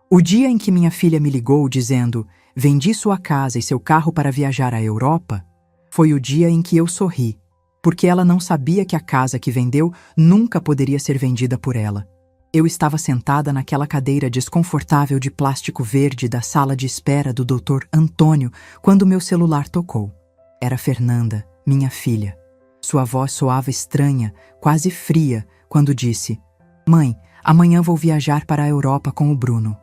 O dia em que minha filha me ligou dizendo: "Vendi sua casa e seu carro para viajar à Europa", foi o dia em que eu sorri, porque ela não sabia que a casa que vendeu nunca poderia ser vendida por ela. Eu estava sentada naquela cadeira desconfortável de plástico verde da sala de espera do Dr. Antônio quando meu celular tocou. Era Fernanda, minha filha. Sua voz soava estranha, quase fria, quando disse: "Mãe, amanhã vou viajar para a Europa com o Bruno.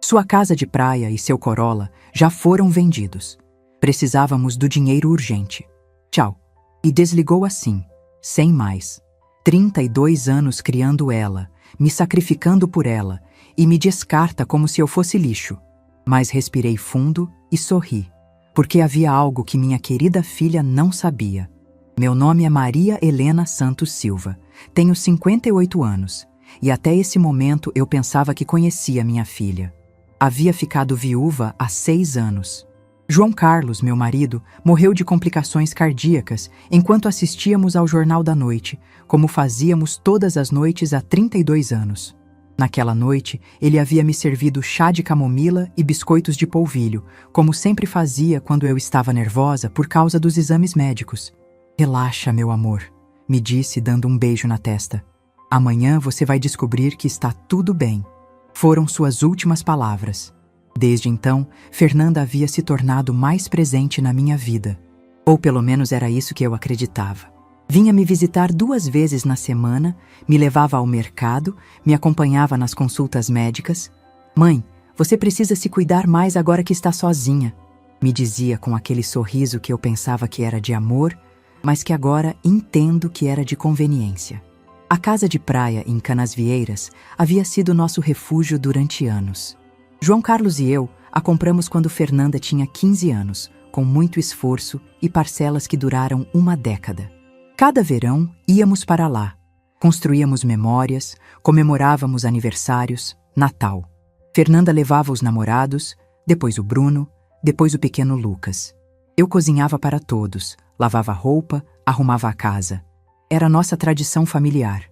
Sua casa de praia e seu Corolla já foram vendidos. Precisávamos do dinheiro urgente. Tchau." E desligou assim, sem mais. 32 anos criando ela, me sacrificando por ela, e me descarta como se eu fosse lixo. Mas respirei fundo e sorri, porque havia algo que minha querida filha não sabia. Meu nome é Maria Helena Santos Silva, tenho 58 anos, e até esse momento eu pensava que conhecia minha filha. Havia ficado viúva há 6 anos. João Carlos, meu marido, morreu de complicações cardíacas enquanto assistíamos ao Jornal da Noite, como fazíamos todas as noites há 32 anos. Naquela noite, ele havia me servido chá de camomila e biscoitos de polvilho, como sempre fazia quando eu estava nervosa por causa dos exames médicos. "Relaxa, meu amor", me disse, dando um beijo na testa. "Amanhã você vai descobrir que está tudo bem." Foram suas últimas palavras. Desde então, Fernanda havia se tornado mais presente na minha vida. Ou pelo menos era isso que eu acreditava. Vinha me visitar 2 vezes na semana, me levava ao mercado, me acompanhava nas consultas médicas. "Mãe, você precisa se cuidar mais agora que está sozinha", me dizia com aquele sorriso que eu pensava que era de amor, mas que agora entendo que era de conveniência. A casa de praia em Canasvieiras havia sido nosso refúgio durante anos. João Carlos e eu a compramos quando Fernanda tinha 15 anos, com muito esforço e parcelas que duraram 1 década. Cada verão íamos para lá. Construíamos memórias, comemorávamos aniversários, Natal. Fernanda levava os namorados, depois o Bruno, depois o pequeno Lucas. Eu cozinhava para todos, lavava roupa, arrumava a casa. Era nossa tradição familiar.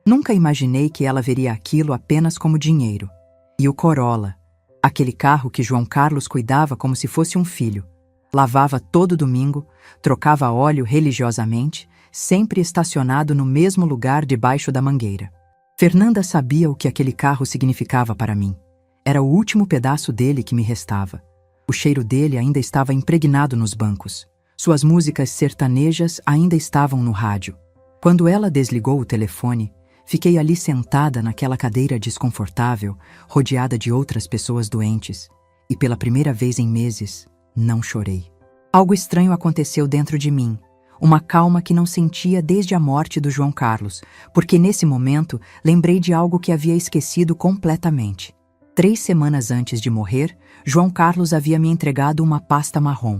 Nunca imaginei que ela veria aquilo apenas como dinheiro. E o Corolla, aquele carro que João Carlos cuidava como se fosse um filho. Lavava todo domingo, trocava óleo religiosamente, sempre estacionado no mesmo lugar debaixo da mangueira. Fernanda sabia o que aquele carro significava para mim. Era o último pedaço dele que me restava. O cheiro dele ainda estava impregnado nos bancos. Suas músicas sertanejas ainda estavam no rádio. Quando ela desligou o telefone, fiquei ali sentada naquela cadeira desconfortável, rodeada de outras pessoas doentes, e pela primeira vez em meses, não chorei. Algo estranho aconteceu dentro de mim, uma calma que não sentia desde a morte do João Carlos, porque nesse momento lembrei de algo que havia esquecido completamente. 3 semanas antes de morrer, João Carlos havia me entregado uma pasta marrom.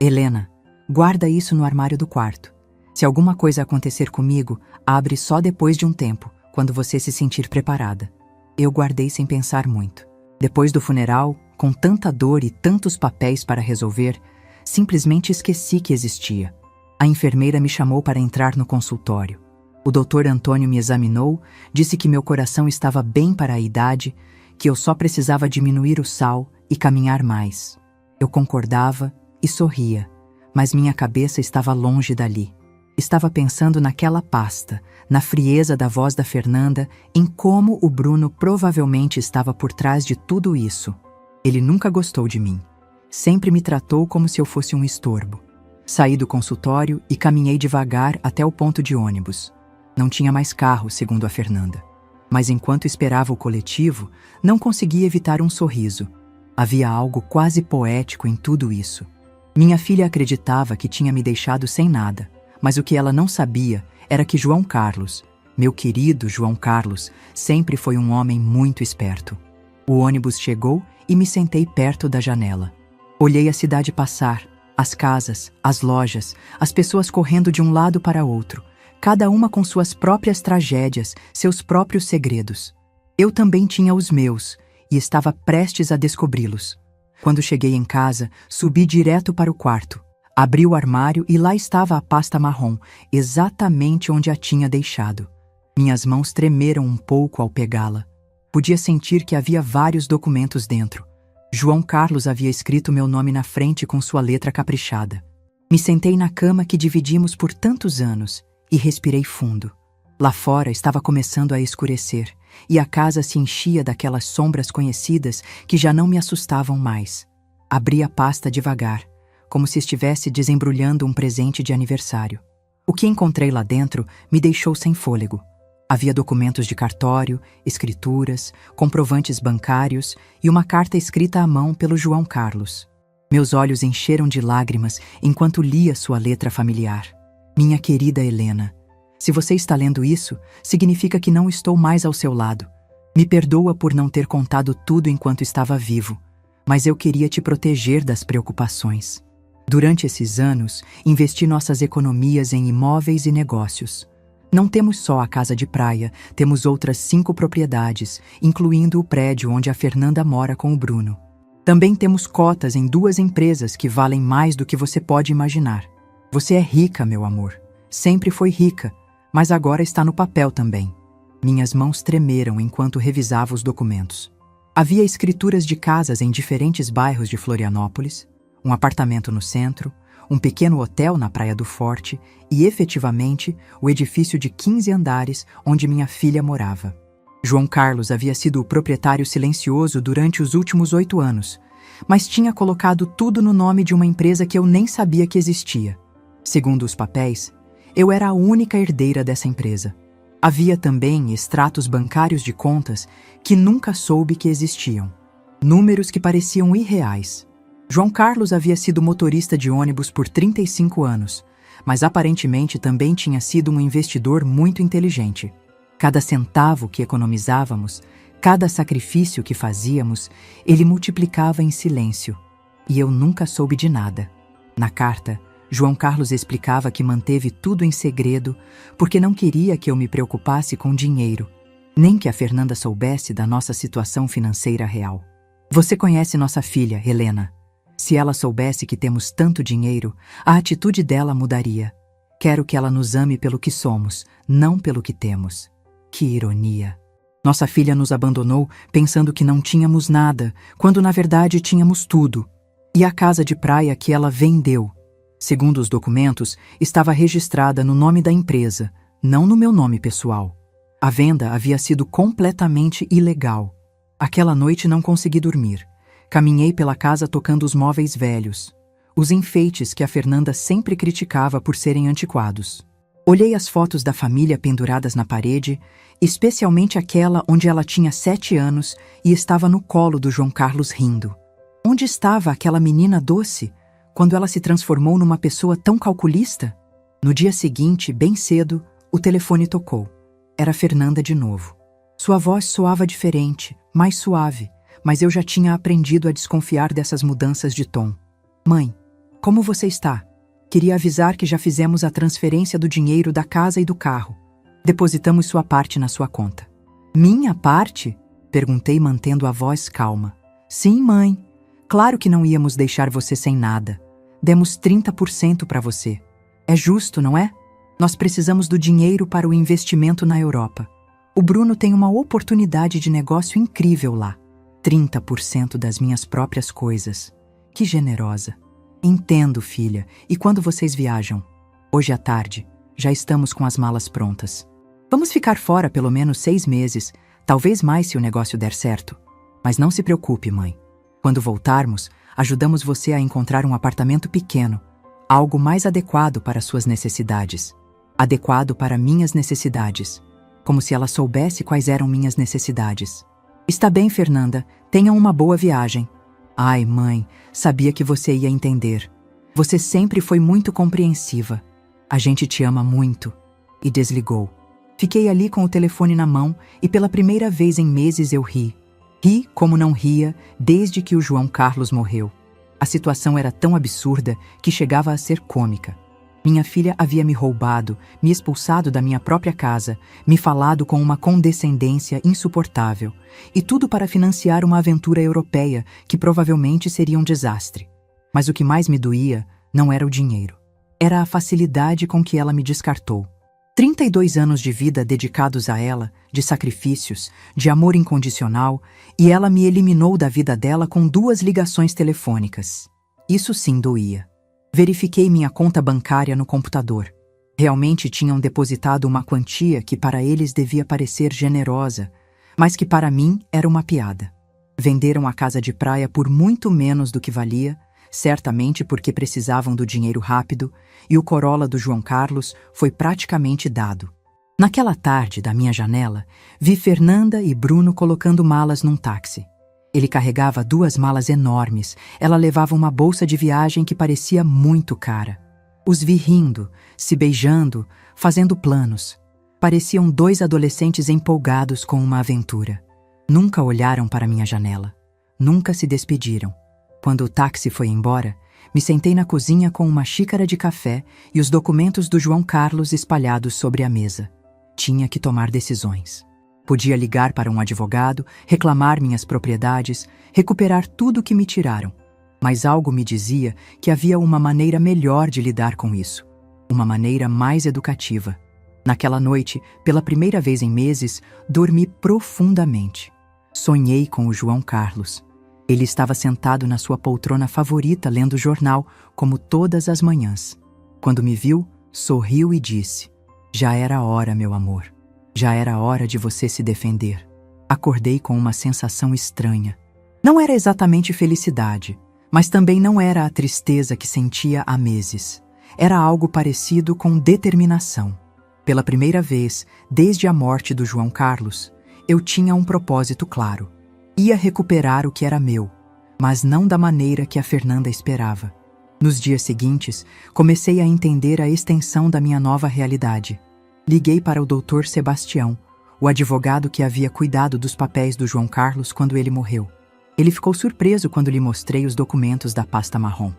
"Helena, guarda isso no armário do quarto. Se alguma coisa acontecer comigo, abre só depois de um tempo, quando você se sentir preparada." Eu guardei sem pensar muito. Depois do funeral, com tanta dor e tantos papéis para resolver, simplesmente esqueci que existia. A enfermeira me chamou para entrar no consultório. O Dr. Antônio me examinou, disse que meu coração estava bem para a idade, que eu só precisava diminuir o sal e caminhar mais. Eu concordava e sorria, mas minha cabeça estava longe dali. Estava pensando naquela pasta, na frieza da voz da Fernanda, em como o Bruno provavelmente estava por trás de tudo isso. Ele nunca gostou de mim. Sempre me tratou como se eu fosse um estorbo. Saí do consultório e caminhei devagar até o ponto de ônibus. Não tinha mais carro, segundo a Fernanda. Mas enquanto esperava o coletivo, não conseguia evitar um sorriso. Havia algo quase poético em tudo isso. Minha filha acreditava que tinha me deixado sem nada. Mas o que ela não sabia era que João Carlos, meu querido João Carlos, sempre foi um homem muito esperto. O ônibus chegou e me sentei perto da janela. Olhei a cidade passar, as casas, as lojas, as pessoas correndo de um lado para outro, cada uma com suas próprias tragédias, seus próprios segredos. Eu também tinha os meus e estava prestes a descobri-los. Quando cheguei em casa, subi direto para o quarto. Abri o armário e lá estava a pasta marrom, exatamente onde a tinha deixado. Minhas mãos tremeram um pouco ao pegá-la. Podia sentir que havia vários documentos dentro. João Carlos havia escrito meu nome na frente com sua letra caprichada. Me sentei na cama que dividimos por tantos anos e respirei fundo. Lá fora estava começando a escurecer e a casa se enchia daquelas sombras conhecidas que já não me assustavam mais. Abri a pasta devagar, como se estivesse desembrulhando um presente de aniversário. O que encontrei lá dentro me deixou sem fôlego. Havia documentos de cartório, escrituras, comprovantes bancários e uma carta escrita à mão pelo João Carlos. Meus olhos encheram de lágrimas enquanto lia sua letra familiar. Minha querida Helena, se você está lendo isso, significa que não estou mais ao seu lado. Me perdoa por não ter contado tudo enquanto estava vivo, mas eu queria te proteger das preocupações. Durante esses anos, investi nossas economias em imóveis e negócios. Não temos só a casa de praia, temos outras 5 propriedades, incluindo o prédio onde a Fernanda mora com o Bruno. Também temos cotas em 2 empresas que valem mais do que você pode imaginar. Você é rica, meu amor. Sempre foi rica, mas agora está no papel também. Minhas mãos tremeram enquanto revisava os documentos. Havia escrituras de casas em diferentes bairros de Florianópolis, um apartamento no centro, um pequeno hotel na Praia do Forte e, efetivamente, o edifício de 15 andares onde minha filha morava. João Carlos havia sido o proprietário silencioso durante os últimos 8 anos, mas tinha colocado tudo no nome de uma empresa que eu nem sabia que existia. Segundo os papéis, eu era a única herdeira dessa empresa. Havia também extratos bancários de contas que nunca soube que existiam. Números que pareciam irreais. João Carlos havia sido motorista de ônibus por 35 anos, mas aparentemente também tinha sido um investidor muito inteligente. Cada centavo que economizávamos, cada sacrifício que fazíamos, ele multiplicava em silêncio. E eu nunca soube de nada. Na carta, João Carlos explicava que manteve tudo em segredo porque não queria que eu me preocupasse com dinheiro, nem que a Fernanda soubesse da nossa situação financeira real. Você conhece nossa filha, Helena. Se ela soubesse que temos tanto dinheiro, a atitude dela mudaria. Quero que ela nos ame pelo que somos, não pelo que temos. Que ironia! Nossa filha nos abandonou pensando que não tínhamos nada, quando na verdade tínhamos tudo. E a casa de praia que ela vendeu, segundo os documentos, estava registrada no nome da empresa, não no meu nome pessoal. A venda havia sido completamente ilegal. Aquela noite não consegui dormir. Caminhei pela casa tocando os móveis velhos, os enfeites que a Fernanda sempre criticava por serem antiquados. Olhei as fotos da família penduradas na parede, especialmente aquela onde ela tinha 7 anos e estava no colo do João Carlos rindo. Onde estava aquela menina doce, quando ela se transformou numa pessoa tão calculista? No dia seguinte, bem cedo, o telefone tocou. Era Fernanda de novo. Sua voz soava diferente, mais suave, mas eu já tinha aprendido a desconfiar dessas mudanças de tom. Mãe, como você está? Queria avisar que já fizemos a transferência do dinheiro da casa e do carro. Depositamos sua parte na sua conta. Minha parte? Perguntei mantendo a voz calma. Sim, mãe. Claro que não íamos deixar você sem nada. Demos 30% para você. É justo, não é? Nós precisamos do dinheiro para o investimento na Europa. O Bruno tem uma oportunidade de negócio incrível lá. 30% das minhas próprias coisas. Que generosa. Entendo, filha. E quando vocês viajam? Hoje à tarde. Já estamos com as malas prontas. Vamos ficar fora pelo menos 6 meses, talvez mais se o negócio der certo. Mas não se preocupe, mãe. Quando voltarmos, ajudamos você a encontrar um apartamento pequeno, algo mais adequado para suas necessidades. Adequado para minhas necessidades. Como se ela soubesse quais eram minhas necessidades. Está bem, Fernanda. Tenha uma boa viagem. Ai, mãe, sabia que você ia entender. Você sempre foi muito compreensiva. A gente te ama muito. E desligou. Fiquei ali com o telefone na mão e pela primeira vez em meses eu ri. Ri como não ria desde que o João Carlos morreu. A situação era tão absurda que chegava a ser cômica. Minha filha havia me roubado, me expulsado da minha própria casa, me falado com uma condescendência insuportável, e tudo para financiar uma aventura europeia que provavelmente seria um desastre. Mas o que mais me doía não era o dinheiro. Era a facilidade com que ela me descartou. 32 anos de vida dedicados a ela, de sacrifícios, de amor incondicional, e ela me eliminou da vida dela com 2 ligações telefônicas. Isso sim doía. Verifiquei minha conta bancária no computador. Realmente tinham depositado uma quantia que para eles devia parecer generosa, mas que para mim era uma piada. Venderam a casa de praia por muito menos do que valia, certamente porque precisavam do dinheiro rápido, e o Corolla do João Carlos foi praticamente dado. Naquela tarde, da minha janela, vi Fernanda e Bruno colocando malas num táxi. Ele carregava 2 malas enormes, ela levava uma bolsa de viagem que parecia muito cara. Os vi rindo, se beijando, fazendo planos. Pareciam 2 adolescentes empolgados com uma aventura. Nunca olharam para minha janela. Nunca se despediram. Quando o táxi foi embora, me sentei na cozinha com uma xícara de café e os documentos do João Carlos espalhados sobre a mesa. Tinha que tomar decisões. Podia ligar para um advogado, reclamar minhas propriedades, recuperar tudo que me tiraram. Mas algo me dizia que havia uma maneira melhor de lidar com isso. Uma maneira mais educativa. Naquela noite, pela primeira vez em meses, dormi profundamente. Sonhei com o João Carlos. Ele estava sentado na sua poltrona favorita lendo o jornal, como todas as manhãs. Quando me viu, sorriu e disse: "Já era hora, meu amor. Já era hora de você se defender." Acordei com uma sensação estranha. Não era exatamente felicidade, mas também não era a tristeza que sentia há meses. Era algo parecido com determinação. Pela primeira vez, desde a morte do João Carlos, eu tinha um propósito claro. Ia recuperar o que era meu, mas não da maneira que a Fernanda esperava. Nos dias seguintes, comecei a entender a extensão da minha nova realidade. Liguei para o Dr. Sebastião, o advogado que havia cuidado dos papéis do João Carlos quando ele morreu. Ele ficou surpreso quando lhe mostrei os documentos da pasta marrom.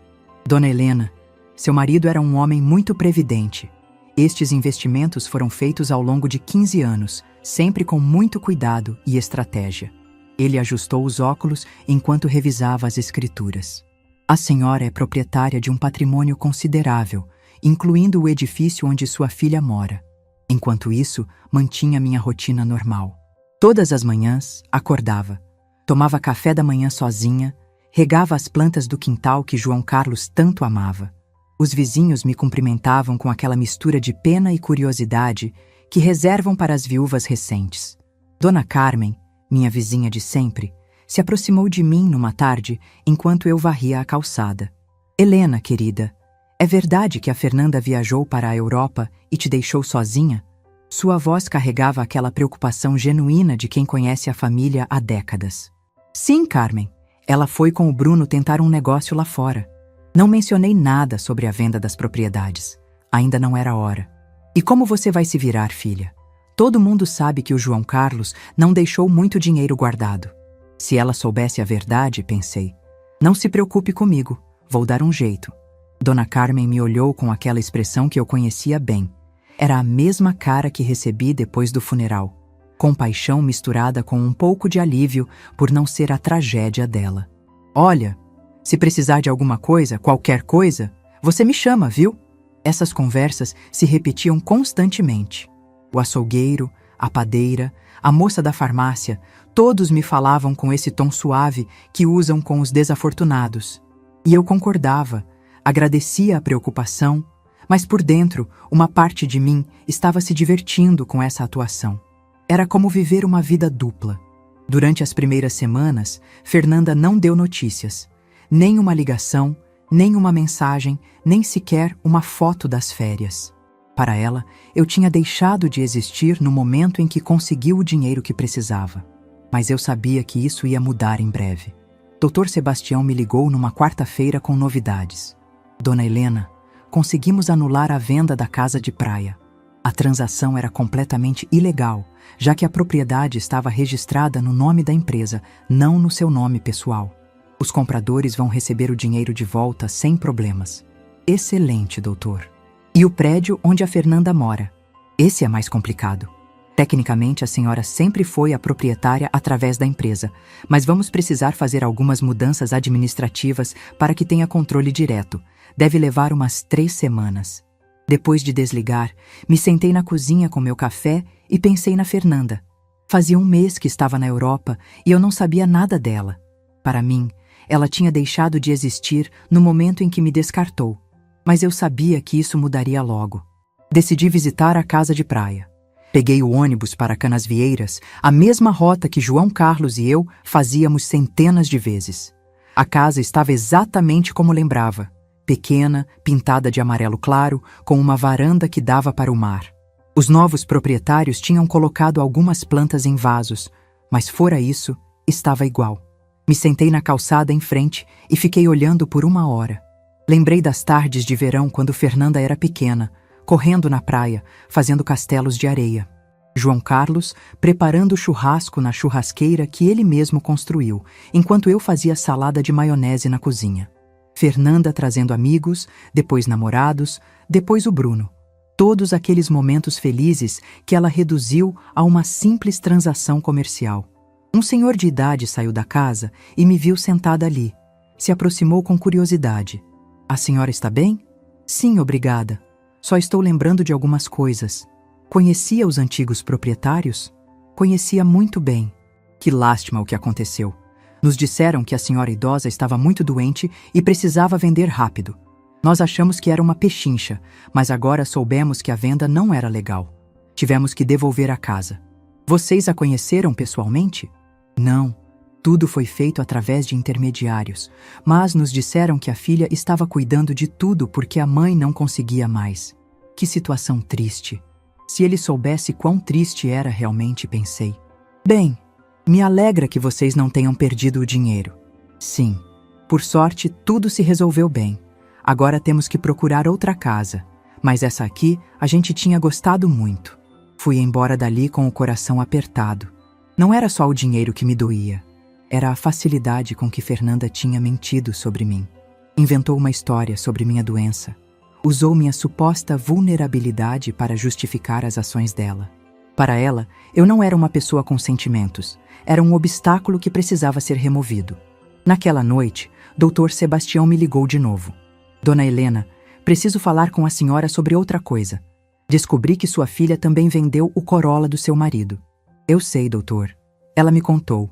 "Dona Helena, seu marido era um homem muito previdente. Estes investimentos foram feitos ao longo de 15 anos, sempre com muito cuidado e estratégia." Ele ajustou os óculos enquanto revisava as escrituras. "A senhora é proprietária de um patrimônio considerável, incluindo o edifício onde sua filha mora." Enquanto isso, mantinha minha rotina normal. Todas as manhãs, acordava. Tomava café da manhã sozinha, regava as plantas do quintal que João Carlos tanto amava. Os vizinhos me cumprimentavam com aquela mistura de pena e curiosidade que reservam para as viúvas recentes. Dona Carmen, minha vizinha de sempre, se aproximou de mim numa tarde enquanto eu varria a calçada. "Helena, querida, é verdade que a Fernanda viajou para a Europa e te deixou sozinha?" Sua voz carregava aquela preocupação genuína de quem conhece a família há décadas. "Sim, Carmen. Ela foi com o Bruno tentar um negócio lá fora. Não mencionei nada sobre a venda das propriedades. Ainda não era hora. E como você vai se virar, filha? Todo mundo sabe que o João Carlos não deixou muito dinheiro guardado." Se ela soubesse a verdade, pensei. "Não se preocupe comigo, vou dar um jeito." Dona Carmen me olhou com aquela expressão que eu conhecia bem. Era a mesma cara que recebi depois do funeral. Compaixão misturada com um pouco de alívio por não ser a tragédia dela. "Olha, se precisar de alguma coisa, qualquer coisa, você me chama, viu?" Essas conversas se repetiam constantemente. O açougueiro, a padeira, a moça da farmácia, todos me falavam com esse tom suave que usam com os desafortunados. E eu concordava, agradecia a preocupação, mas por dentro, uma parte de mim estava se divertindo com essa atuação. Era como viver uma vida dupla. Durante as primeiras semanas, Fernanda não deu notícias. Nem uma ligação, nem uma mensagem, nem sequer uma foto das férias. Para ela, eu tinha deixado de existir no momento em que conseguiu o dinheiro que precisava. Mas eu sabia que isso ia mudar em breve. Dr. Sebastião me ligou numa quarta-feira com novidades. "Dona Helena, conseguimos anular a venda da casa de praia. A transação era completamente ilegal, já que a propriedade estava registrada no nome da empresa, não no seu nome pessoal. Os compradores vão receber o dinheiro de volta sem problemas." "Excelente, doutor." "E o prédio onde a Fernanda mora? Esse é mais complicado. Tecnicamente, a senhora sempre foi a proprietária através da empresa, mas vamos precisar fazer algumas mudanças administrativas para que tenha controle direto. Deve levar umas 3 semanas. Depois de desligar, me sentei na cozinha com meu café e pensei na Fernanda. Fazia um mês que estava na Europa e eu não sabia nada dela. Para mim, ela tinha deixado de existir no momento em que me descartou. Mas eu sabia que isso mudaria logo. Decidi visitar a casa de praia. Peguei o ônibus para Canasvieiras, a mesma rota que João Carlos e eu fazíamos centenas de vezes. A casa estava exatamente como lembrava. Pequena, pintada de amarelo claro, com uma varanda que dava para o mar. Os novos proprietários tinham colocado algumas plantas em vasos, mas fora isso, estava igual. Me sentei na calçada em frente e fiquei olhando por 1 hora. Lembrei das tardes de verão quando Fernanda era pequena, correndo na praia, fazendo castelos de areia. João Carlos preparando churrasco na churrasqueira que ele mesmo construiu, enquanto eu fazia salada de maionese na cozinha. Fernanda trazendo amigos, depois namorados, depois o Bruno. Todos aqueles momentos felizes que ela reduziu a uma simples transação comercial. Um senhor de idade saiu da casa e me viu sentada ali. Se aproximou com curiosidade. "A senhora está bem?" "Sim, obrigada. Só estou lembrando de algumas coisas." "Conhecia os antigos proprietários?" "Conhecia muito bem." "Que lástima o que aconteceu. Nos disseram que a senhora idosa estava muito doente e precisava vender rápido. Nós achamos que era uma pechincha, mas agora soubemos que a venda não era legal. Tivemos que devolver a casa." "Vocês a conheceram pessoalmente?" "Não. Tudo foi feito através de intermediários, mas nos disseram que a filha estava cuidando de tudo porque a mãe não conseguia mais." Que situação triste. Se ele soubesse quão triste era realmente, pensei. "Bem, me alegra que vocês não tenham perdido o dinheiro." "Sim. Por sorte, tudo se resolveu bem. Agora temos que procurar outra casa, mas essa aqui a gente tinha gostado muito." Fui embora dali com o coração apertado. Não era só o dinheiro que me doía. Era a facilidade com que Fernanda tinha mentido sobre mim. Inventou uma história sobre minha doença. Usou minha suposta vulnerabilidade para justificar as ações dela. Para ela, eu não era uma pessoa com sentimentos. Era um obstáculo que precisava ser removido. Naquela noite, Dr. Sebastião me ligou de novo. "Dona Helena, preciso falar com a senhora sobre outra coisa. Descobri que sua filha também vendeu o Corolla do seu marido." "Eu sei, doutor." Ela me contou.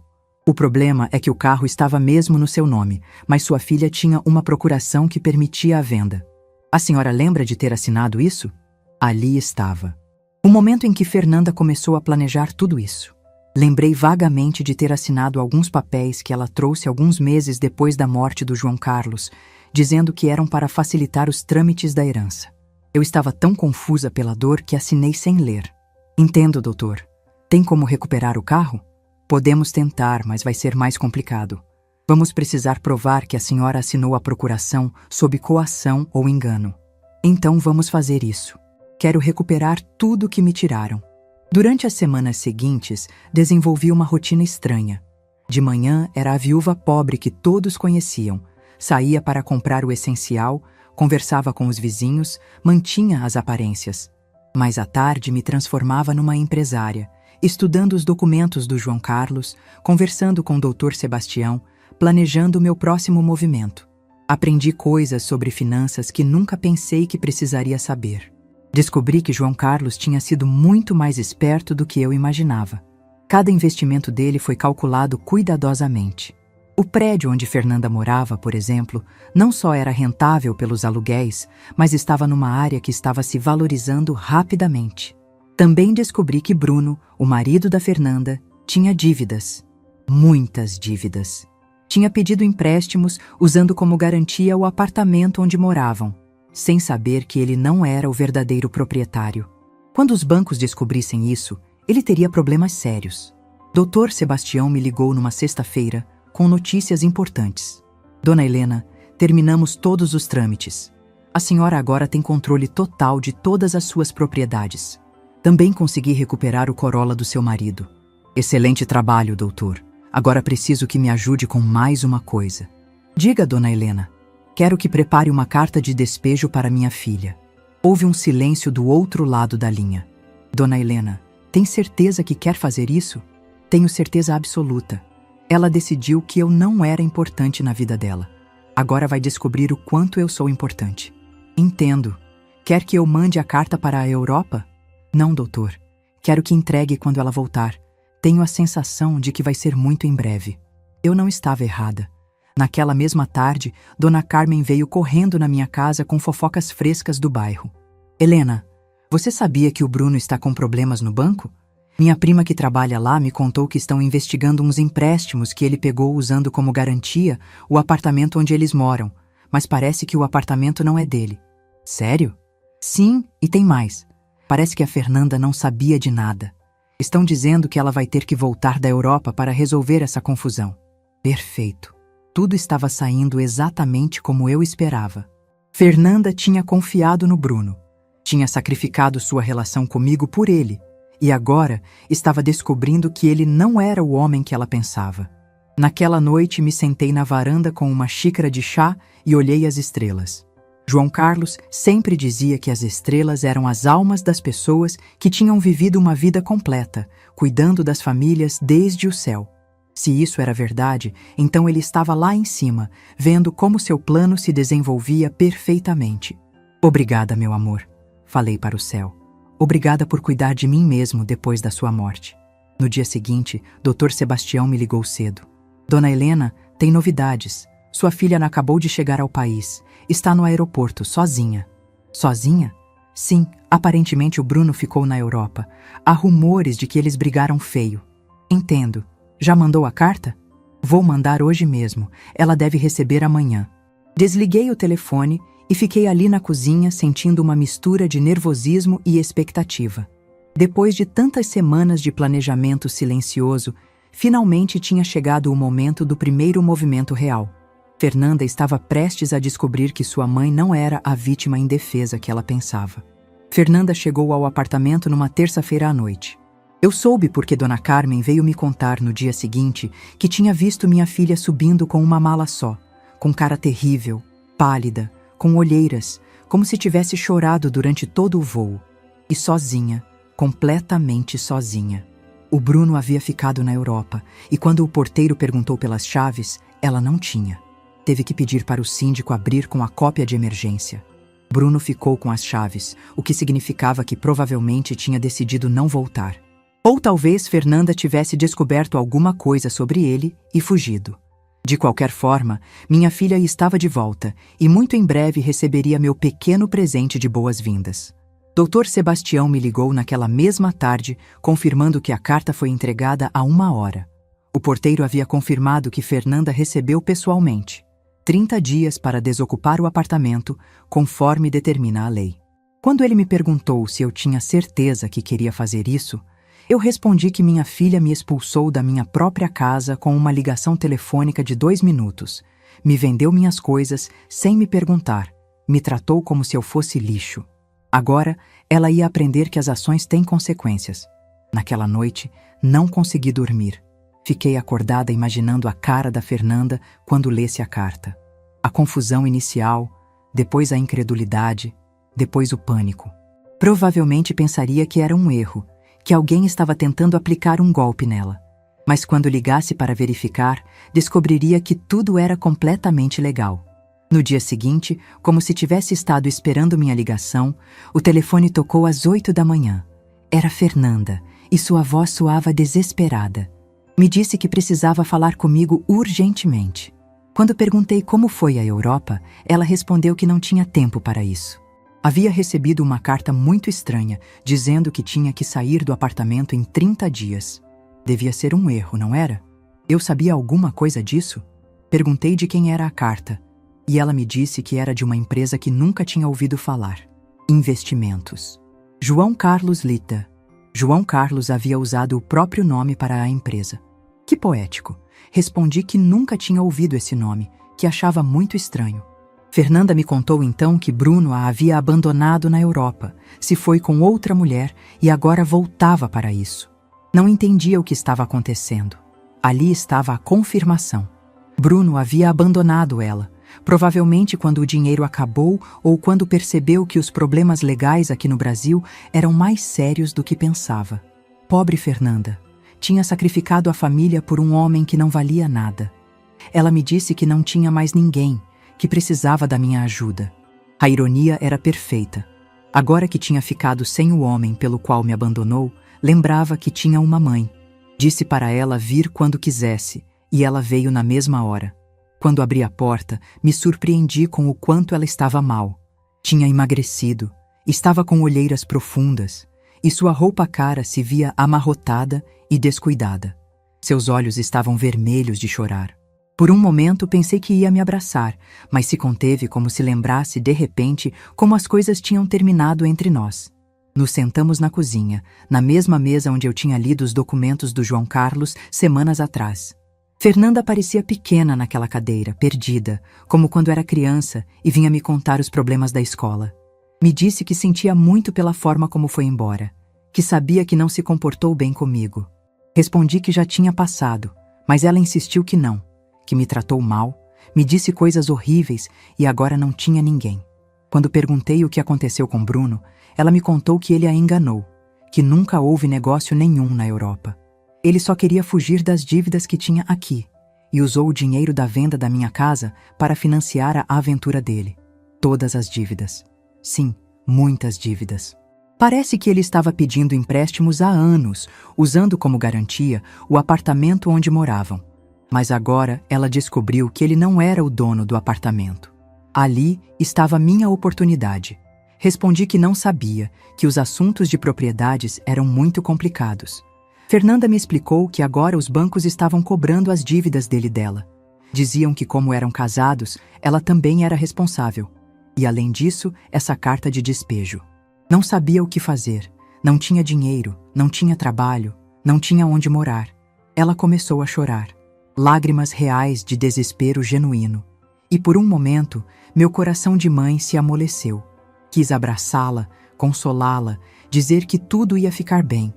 "O problema é que o carro estava mesmo no seu nome, mas sua filha tinha uma procuração que permitia a venda." "A senhora lembra de ter assinado isso?" Ali estava. O momento em que Fernanda começou a planejar tudo isso. Lembrei vagamente de ter assinado alguns papéis que ela trouxe alguns meses depois da morte do João Carlos, dizendo que eram para facilitar os trâmites da herança. Eu estava tão confusa pela dor que assinei sem ler. "Entendo, doutor. Tem como recuperar o carro?" "Podemos tentar, mas vai ser mais complicado. Vamos precisar provar que a senhora assinou a procuração sob coação ou engano." "Então vamos fazer isso. Quero recuperar tudo que me tiraram." Durante as semanas seguintes, desenvolvi uma rotina estranha. De manhã era a viúva pobre que todos conheciam. Saía para comprar o essencial, conversava com os vizinhos, mantinha as aparências. Mas à tarde me transformava numa empresária, estudando os documentos do João Carlos, conversando com o Dr. Sebastião, planejando o meu próximo movimento. Aprendi coisas sobre finanças que nunca pensei que precisaria saber. Descobri que João Carlos tinha sido muito mais esperto do que eu imaginava. Cada investimento dele foi calculado cuidadosamente. O prédio onde Fernanda morava, por exemplo, não só era rentável pelos aluguéis, mas estava numa área que estava se valorizando rapidamente. Também descobri que Bruno, o marido da Fernanda, tinha dívidas. Muitas dívidas. Tinha pedido empréstimos usando como garantia o apartamento onde moravam, sem saber que ele não era o verdadeiro proprietário. Quando os bancos descobrissem isso, ele teria problemas sérios. Dr. Sebastião me ligou numa sexta-feira com notícias importantes. "Dona Helena, terminamos todos os trâmites. A senhora agora tem controle total de todas as suas propriedades. Também consegui recuperar o Corolla do seu marido." "Excelente trabalho, doutor. Agora preciso que me ajude com mais uma coisa." "Diga, Dona Helena." "Quero que prepare uma carta de despejo para minha filha." Houve um silêncio do outro lado da linha. "Dona Helena, tem certeza que quer fazer isso?" "Tenho certeza absoluta. Ela decidiu que eu não era importante na vida dela. Agora vai descobrir o quanto eu sou importante." "Entendo. Quer que eu mande a carta para a Europa? Não, doutor. Quero que entregue quando ela voltar. Tenho a sensação de que vai ser muito em breve. Eu não estava errada. Naquela mesma tarde, Dona Carmen veio correndo na minha casa com fofocas frescas do bairro. Helena, você sabia que o Bruno está com problemas no banco? Minha prima que trabalha lá me contou que estão investigando uns empréstimos que ele pegou usando como garantia o apartamento onde eles moram, mas parece que o apartamento não é dele. Sério? Sim, e tem mais. Parece que a Fernanda não sabia de nada. Estão dizendo que ela vai ter que voltar da Europa para resolver essa confusão. Perfeito. Tudo estava saindo exatamente como eu esperava. Fernanda tinha confiado no Bruno. Tinha sacrificado sua relação comigo por ele. E agora estava descobrindo que ele não era o homem que ela pensava. Naquela noite me sentei na varanda com uma xícara de chá e olhei as estrelas. João Carlos sempre dizia que as estrelas eram as almas das pessoas que tinham vivido uma vida completa, cuidando das famílias desde o céu. Se isso era verdade, então ele estava lá em cima, vendo como seu plano se desenvolvia perfeitamente. Obrigada, meu amor, falei para o céu. Obrigada por cuidar de mim mesmo depois da sua morte. No dia seguinte, Dr. Sebastião me ligou cedo. Dona Helena, tem novidades. Sua filha acabou de chegar ao país. Está no aeroporto, sozinha. Sozinha? Sim, aparentemente o Bruno ficou na Europa. Há rumores de que eles brigaram feio. Entendo. Já mandou a carta? Vou mandar hoje mesmo. Ela deve receber amanhã. Desliguei o telefone e fiquei ali na cozinha sentindo uma mistura de nervosismo e expectativa. Depois de tantas semanas de planejamento silencioso, finalmente tinha chegado o momento do primeiro movimento real. Fernanda estava prestes a descobrir que sua mãe não era a vítima indefesa que ela pensava. Fernanda chegou ao apartamento numa terça-feira à noite. Eu soube porque Dona Carmen veio me contar no dia seguinte que tinha visto minha filha subindo com uma mala só, com cara terrível, pálida, com olheiras, como se tivesse chorado durante todo o voo. E sozinha, completamente sozinha. O Bruno havia ficado na Europa, e quando o porteiro perguntou pelas chaves, ela não tinha. Teve que pedir para o síndico abrir com a cópia de emergência. Bruno ficou com as chaves, o que significava que provavelmente tinha decidido não voltar. Ou talvez Fernanda tivesse descoberto alguma coisa sobre ele e fugido. De qualquer forma, minha filha estava de volta e muito em breve receberia meu pequeno presente de boas-vindas. Dr. Sebastião me ligou naquela mesma tarde, confirmando que a carta foi entregada há 1 hora. O porteiro havia confirmado que Fernanda recebeu pessoalmente. 30 dias para desocupar o apartamento, conforme determina a lei. Quando ele me perguntou se eu tinha certeza que queria fazer isso, eu respondi que minha filha me expulsou da minha própria casa com uma ligação telefônica de 2 minutos, me vendeu minhas coisas sem me perguntar, me tratou como se eu fosse lixo. Agora, ela ia aprender que as ações têm consequências. Naquela noite, não consegui dormir. Fiquei acordada imaginando a cara da Fernanda quando lesse a carta. A confusão inicial, depois a incredulidade, depois o pânico. Provavelmente pensaria que era um erro, que alguém estava tentando aplicar um golpe nela. Mas quando ligasse para verificar, descobriria que tudo era completamente legal. No dia seguinte, como se tivesse estado esperando minha ligação, o telefone tocou às 8 da manhã. Era Fernanda, e sua voz soava desesperada. Me disse que precisava falar comigo urgentemente. Quando perguntei como foi à Europa, ela respondeu que não tinha tempo para isso. Havia recebido uma carta muito estranha, dizendo que tinha que sair do apartamento em 30 dias. Devia ser um erro, não era? Eu sabia alguma coisa disso? Perguntei de quem era a carta, e ela me disse que era de uma empresa que nunca tinha ouvido falar. Investimentos. João Carlos Lita. João Carlos havia usado o próprio nome para a empresa. Que poético. Respondi que nunca tinha ouvido esse nome, que achava muito estranho. Fernanda me contou então que Bruno a havia abandonado na Europa, se foi com outra mulher e agora voltava para isso. Não entendia o que estava acontecendo. Ali estava a confirmação. Bruno havia abandonado ela, provavelmente quando o dinheiro acabou ou quando percebeu que os problemas legais aqui no Brasil eram mais sérios do que pensava. Pobre Fernanda. Tinha sacrificado a família por um homem que não valia nada. Ela me disse que não tinha mais ninguém, que precisava da minha ajuda. A ironia era perfeita. Agora que tinha ficado sem o homem pelo qual me abandonou, lembrava que tinha uma mãe. Disse para ela vir quando quisesse, e ela veio na mesma hora. Quando abri a porta, me surpreendi com o quanto ela estava mal. Tinha emagrecido, estava com olheiras profundas, e sua roupa cara se via amarrotada e descuidada. Seus olhos estavam vermelhos de chorar. Por um momento pensei que ia me abraçar, mas se conteve como se lembrasse de repente como as coisas tinham terminado entre nós. Nos sentamos na cozinha, na mesma mesa onde eu tinha lido os documentos do João Carlos semanas atrás. Fernanda parecia pequena naquela cadeira, perdida, como quando era criança e vinha me contar os problemas da escola. Me disse que sentia muito pela forma como foi embora, que sabia que não se comportou bem comigo. Respondi que já tinha passado, mas ela insistiu que não, que me tratou mal, me disse coisas horríveis e agora não tinha ninguém. Quando perguntei o que aconteceu com Bruno, ela me contou que ele a enganou, que nunca houve negócio nenhum na Europa. Ele só queria fugir das dívidas que tinha aqui e usou o dinheiro da venda da minha casa para financiar a aventura dele. Todas as dívidas. Sim, muitas dívidas. Parece que ele estava pedindo empréstimos há anos, usando como garantia o apartamento onde moravam. Mas agora ela descobriu que ele não era o dono do apartamento. Ali estava minha oportunidade. Respondi que não sabia, que os assuntos de propriedades eram muito complicados. Fernanda me explicou que agora os bancos estavam cobrando as dívidas dele e dela. Diziam que, como eram casados, ela também era responsável. E, além disso, essa carta de despejo. Não sabia o que fazer. Não tinha dinheiro, não tinha trabalho, não tinha onde morar. Ela começou a chorar. Lágrimas reais de desespero genuíno. E por um momento, meu coração de mãe se amoleceu. Quis abraçá-la, consolá-la, dizer que tudo ia ficar bem.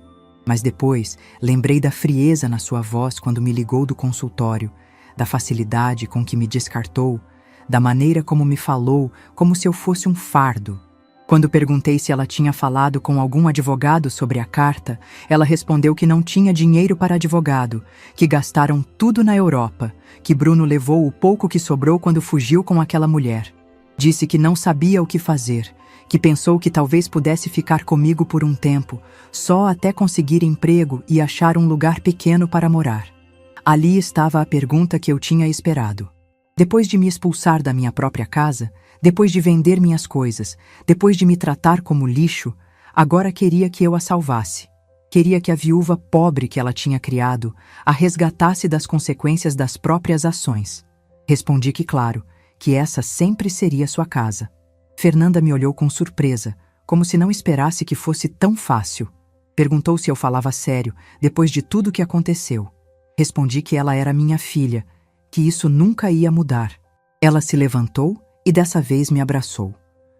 Mas depois, lembrei da frieza na sua voz quando me ligou do consultório, da facilidade com que me descartou, da maneira como me falou, como se eu fosse um fardo. Quando perguntei se ela tinha falado com algum advogado sobre a carta, ela respondeu que não tinha dinheiro para advogado, que gastaram tudo na Europa, que Bruno levou o pouco que sobrou quando fugiu com aquela mulher. Disse que não sabia o que fazer, que pensou que talvez pudesse ficar comigo por um tempo, só até conseguir emprego e achar um lugar pequeno para morar. Ali estava a pergunta que eu tinha esperado. Depois de me expulsar da minha própria casa, depois de vender minhas coisas, depois de me tratar como lixo, agora queria que eu a salvasse. Queria que a viúva pobre que ela tinha criado a resgatasse das consequências das próprias ações. Respondi que claro, que essa sempre seria sua casa. Fernanda me olhou com surpresa, como se não esperasse que fosse tão fácil. Perguntou se eu falava sério, depois de tudo que aconteceu. Respondi que ela era minha filha, que isso nunca ia mudar. Ela se levantou e dessa vez me abraçou.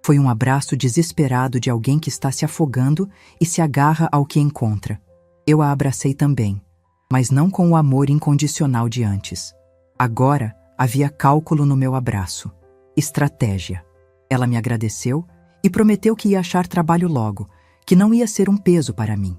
Foi um abraço desesperado de alguém que está se afogando e se agarra ao que encontra. Eu a abracei também, mas não com o amor incondicional de antes. Agora havia cálculo no meu abraço. Estratégia. Ela me agradeceu e prometeu que ia achar trabalho logo, que não ia ser um peso para mim.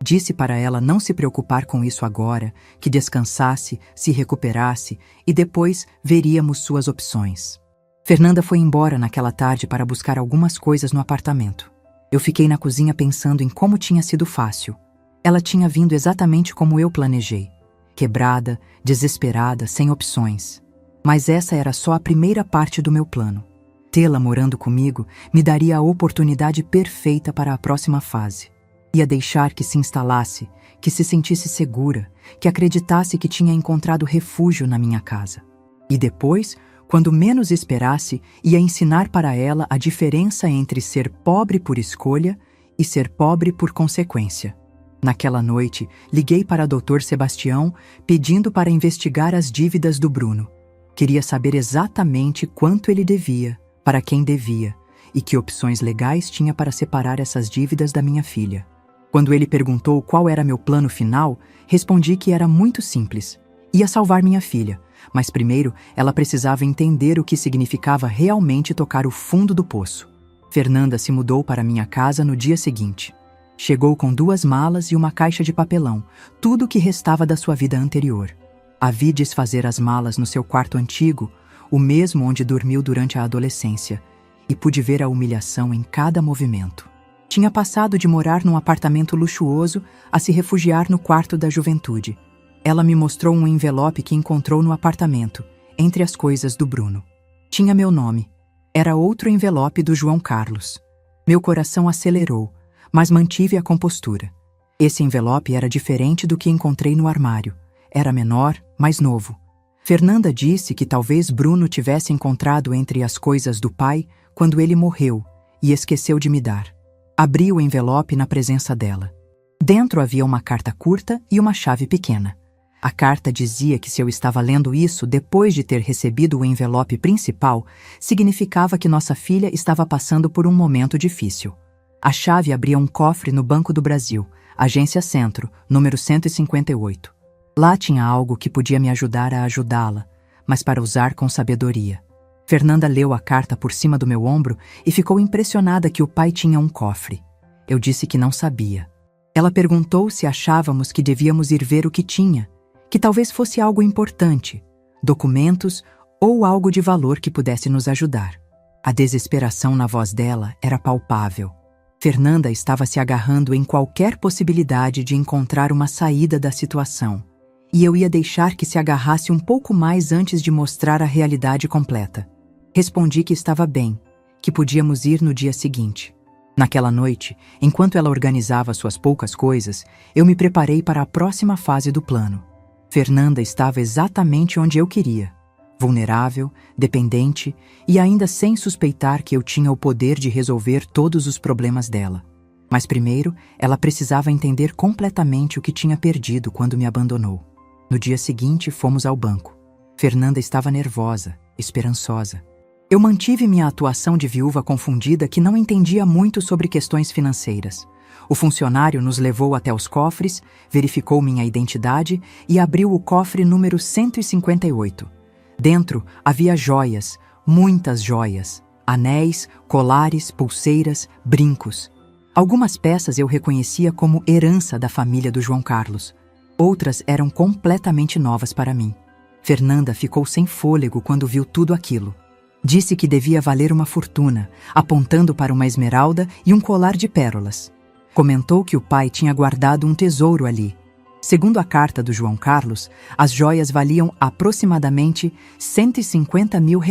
Disse para ela não se preocupar com isso agora, que descansasse, se recuperasse e depois veríamos suas opções. Fernanda foi embora naquela tarde para buscar algumas coisas no apartamento. Eu fiquei na cozinha pensando em como tinha sido fácil. Ela tinha vindo exatamente como eu planejei. Quebrada, desesperada, sem opções. Mas essa era só a primeira parte do meu plano. Tê-la morando comigo me daria a oportunidade perfeita para a próxima fase. Ia deixar que se instalasse, que se sentisse segura, que acreditasse que tinha encontrado refúgio na minha casa. E depois, quando menos esperasse, ia ensinar para ela a diferença entre ser pobre por escolha e ser pobre por consequência. Naquela noite, liguei para Dr. Sebastião pedindo para investigar as dívidas do Bruno. Queria saber exatamente quanto ele devia, para quem devia, e que opções legais tinha para separar essas dívidas da minha filha. Quando ele perguntou qual era meu plano final, respondi que era muito simples. Ia salvar minha filha, mas primeiro ela precisava entender o que significava realmente tocar o fundo do poço. Fernanda se mudou para minha casa no dia seguinte. Chegou com 2 malas e uma caixa de papelão, tudo o que restava da sua vida anterior. A vi desfazer as malas no seu quarto antigo, o mesmo onde dormiu durante a adolescência, e pude ver a humilhação em cada movimento. Tinha passado de morar num apartamento luxuoso a se refugiar no quarto da juventude. Ela me mostrou um envelope que encontrou no apartamento, entre as coisas do Bruno. Tinha meu nome. Era outro envelope do João Carlos. Meu coração acelerou, mas mantive a compostura. Esse envelope era diferente do que encontrei no armário. Era menor, mais novo. Fernanda disse que talvez Bruno tivesse encontrado entre as coisas do pai quando ele morreu e esqueceu de me dar. Abri o envelope na presença dela. Dentro havia uma carta curta e uma chave pequena. A carta dizia que se eu estava lendo isso depois de ter recebido o envelope principal, significava que nossa filha estava passando por um momento difícil. A chave abria um cofre no Banco do Brasil, Agência Centro, número 158. Lá tinha algo que podia me ajudar a ajudá-la, mas para usar com sabedoria. Fernanda leu a carta por cima do meu ombro e ficou impressionada que o pai tinha um cofre. Eu disse que não sabia. Ela perguntou se achávamos que devíamos ir ver o que tinha, que talvez fosse algo importante, documentos ou algo de valor que pudesse nos ajudar. A desesperação na voz dela era palpável. Fernanda estava se agarrando em qualquer possibilidade de encontrar uma saída da situação, e eu ia deixar que se agarrasse um pouco mais antes de mostrar a realidade completa. Respondi que estava bem, que podíamos ir no dia seguinte. Naquela noite, enquanto ela organizava suas poucas coisas, eu me preparei para a próxima fase do plano. Fernanda estava exatamente onde eu queria, vulnerável, dependente e ainda sem suspeitar que eu tinha o poder de resolver todos os problemas dela. Mas primeiro, ela precisava entender completamente o que tinha perdido quando me abandonou. No dia seguinte, fomos ao banco. Fernanda estava nervosa, esperançosa. Eu mantive minha atuação de viúva confundida que não entendia muito sobre questões financeiras. O funcionário nos levou até os cofres, verificou minha identidade e abriu o cofre número 158. Dentro havia joias, muitas joias, anéis, colares, pulseiras, brincos. Algumas peças eu reconhecia como herança da família do João Carlos. Outras eram completamente novas para mim. Fernanda ficou sem fôlego quando viu tudo aquilo. Disse que devia valer uma fortuna, apontando para uma esmeralda e um colar de pérolas. Comentou que o pai tinha guardado um tesouro ali. Segundo a carta do João Carlos, as joias valiam aproximadamente R$150 mil.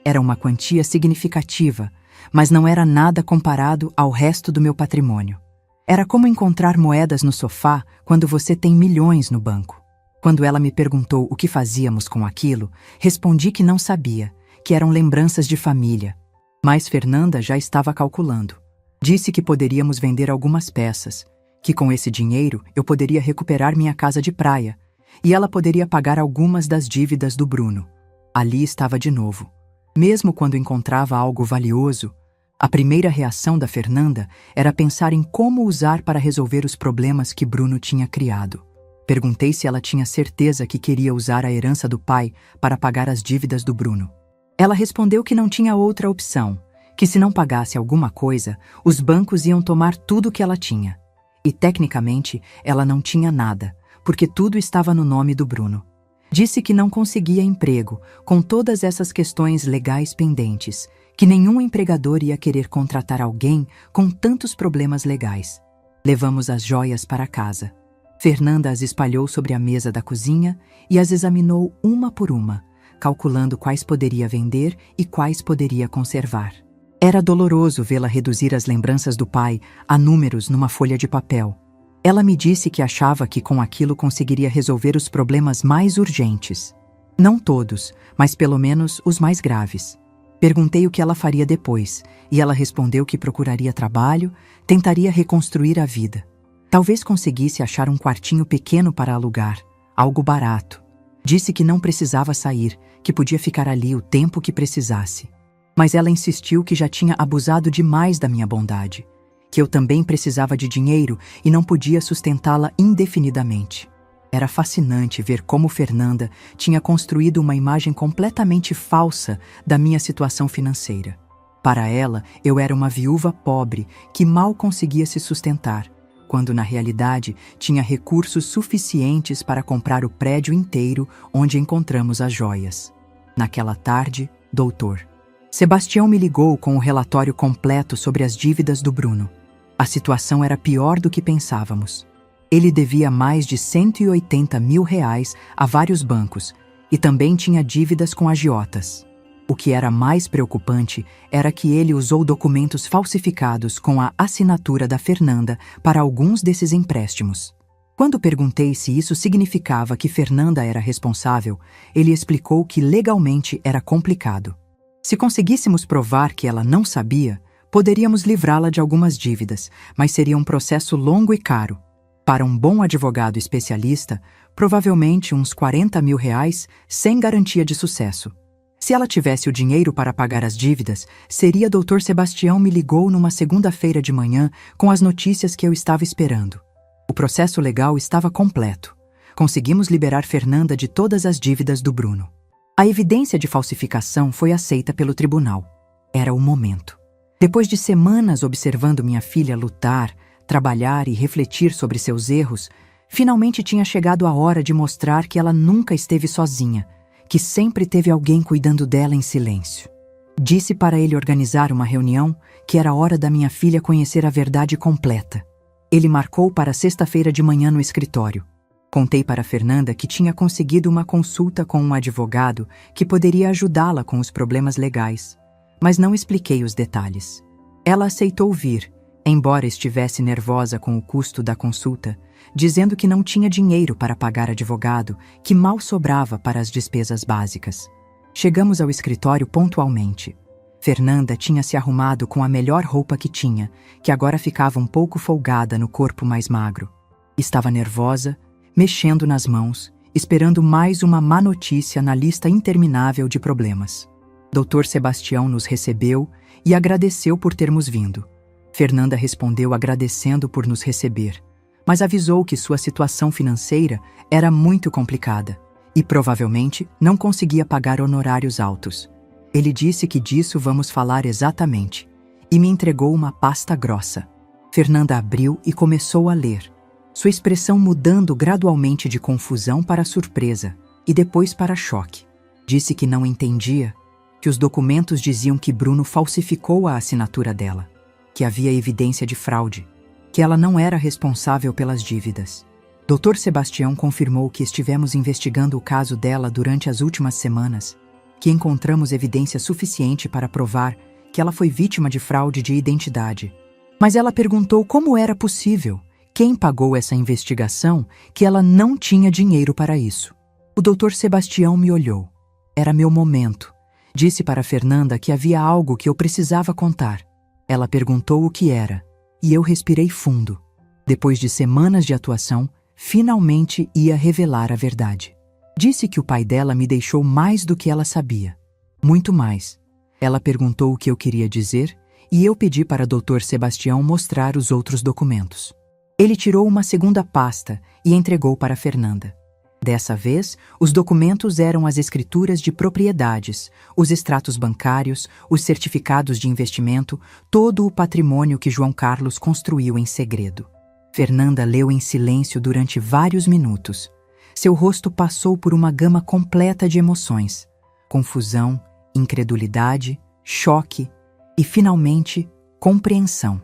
Era uma quantia significativa, mas não era nada comparado ao resto do meu patrimônio. Era como encontrar moedas no sofá quando você tem milhões no banco. Quando ela me perguntou o que fazíamos com aquilo, respondi que não sabia, que eram lembranças de família. Mas Fernanda já estava calculando. Disse que poderíamos vender algumas peças, que com esse dinheiro eu poderia recuperar minha casa de praia, e ela poderia pagar algumas das dívidas do Bruno. Ali estava de novo. Mesmo quando encontrava algo valioso, a primeira reação da Fernanda era pensar em como usar para resolver os problemas que Bruno tinha criado. Perguntei se ela tinha certeza que queria usar a herança do pai para pagar as dívidas do Bruno. Ela respondeu que não tinha outra opção, que se não pagasse alguma coisa, os bancos iam tomar tudo o que ela tinha. E, tecnicamente, ela não tinha nada, porque tudo estava no nome do Bruno. Disse que não conseguia emprego, com todas essas questões legais pendentes, que nenhum empregador ia querer contratar alguém com tantos problemas legais. Levamos as joias para casa. Fernanda as espalhou sobre a mesa da cozinha e as examinou uma por uma, calculando quais poderia vender e quais poderia conservar. Era doloroso vê-la reduzir as lembranças do pai a números numa folha de papel. Ela me disse que achava que com aquilo conseguiria resolver os problemas mais urgentes. Não todos, mas pelo menos os mais graves. Perguntei o que ela faria depois, e ela respondeu que procuraria trabalho, tentaria reconstruir a vida. Talvez conseguisse achar um quartinho pequeno para alugar, algo barato. Disse que não precisava sair, que podia ficar ali o tempo que precisasse. Mas ela insistiu que já tinha abusado demais da minha bondade, que eu também precisava de dinheiro e não podia sustentá-la indefinidamente. Era fascinante ver como Fernanda tinha construído uma imagem completamente falsa da minha situação financeira. Para ela, eu era uma viúva pobre que mal conseguia se sustentar, quando na realidade tinha recursos suficientes para comprar o prédio inteiro onde encontramos as joias. Naquela tarde, doutor. Sebastião me ligou com o relatório completo sobre as dívidas do Bruno. A situação era pior do que pensávamos. Ele devia mais de R$ 180 mil a vários bancos e também tinha dívidas com agiotas. O que era mais preocupante era que ele usou documentos falsificados com a assinatura da Fernanda para alguns desses empréstimos. Quando perguntei se isso significava que Fernanda era responsável, ele explicou que legalmente era complicado. Se conseguíssemos provar que ela não sabia, poderíamos livrá-la de algumas dívidas, mas seria um processo longo e caro. Para um bom advogado especialista, provavelmente uns R$ 40 mil sem garantia de sucesso. Se ela tivesse o dinheiro para pagar as dívidas, seria Dr. Sebastião me ligou numa segunda-feira de manhã com as notícias que eu estava esperando. O processo legal estava completo. Conseguimos liberar Fernanda de todas as dívidas do Bruno. A evidência de falsificação foi aceita pelo tribunal. Era o momento. Depois de semanas observando minha filha lutar, trabalhar e refletir sobre seus erros, finalmente tinha chegado a hora de mostrar que ela nunca esteve sozinha, que sempre teve alguém cuidando dela em silêncio. Disse para ele organizar uma reunião, que era hora da minha filha conhecer a verdade completa. Ele marcou para sexta-feira de manhã no escritório. Contei para Fernanda que tinha conseguido uma consulta com um advogado que poderia ajudá-la com os problemas legais, mas não expliquei os detalhes. Ela aceitou vir, embora estivesse nervosa com o custo da consulta, dizendo que não tinha dinheiro para pagar advogado, que mal sobrava para as despesas básicas. Chegamos ao escritório pontualmente. Fernanda tinha se arrumado com a melhor roupa que tinha, que agora ficava um pouco folgada no corpo mais magro. Estava nervosa, mexendo nas mãos, esperando mais uma má notícia na lista interminável de problemas. Dr. Sebastião nos recebeu e agradeceu por termos vindo. Fernanda respondeu agradecendo por nos receber, mas avisou que sua situação financeira era muito complicada e provavelmente não conseguia pagar honorários altos. Ele disse que disso vamos falar exatamente e me entregou uma pasta grossa. Fernanda abriu e começou a ler, sua expressão mudando gradualmente de confusão para surpresa e depois para choque. Disse que não entendia, que os documentos diziam que Bruno falsificou a assinatura dela, que havia evidência de fraude, que ela não era responsável pelas dívidas. Dr. Sebastião confirmou que estivemos investigando o caso dela durante as últimas semanas, que encontramos evidência suficiente para provar que ela foi vítima de fraude de identidade. Mas ela perguntou como era possível, quem pagou essa investigação, que ela não tinha dinheiro para isso. O Dr. Sebastião me olhou. Era meu momento. Disse para Fernanda que havia algo que eu precisava contar. Ela perguntou o que era, e eu respirei fundo. Depois de semanas de atuação, finalmente ia revelar a verdade. Disse que o pai dela me deixou mais do que ela sabia. Muito mais. Ela perguntou o que eu queria dizer e eu pedi para Dr. Sebastião mostrar os outros documentos. Ele tirou uma segunda pasta e entregou para Fernanda. Dessa vez, os documentos eram as escrituras de propriedades, os extratos bancários, os certificados de investimento, todo o patrimônio que João Carlos construiu em segredo. Fernanda leu em silêncio durante vários minutos. Seu rosto passou por uma gama completa de emoções: confusão, incredulidade, choque e, finalmente, compreensão.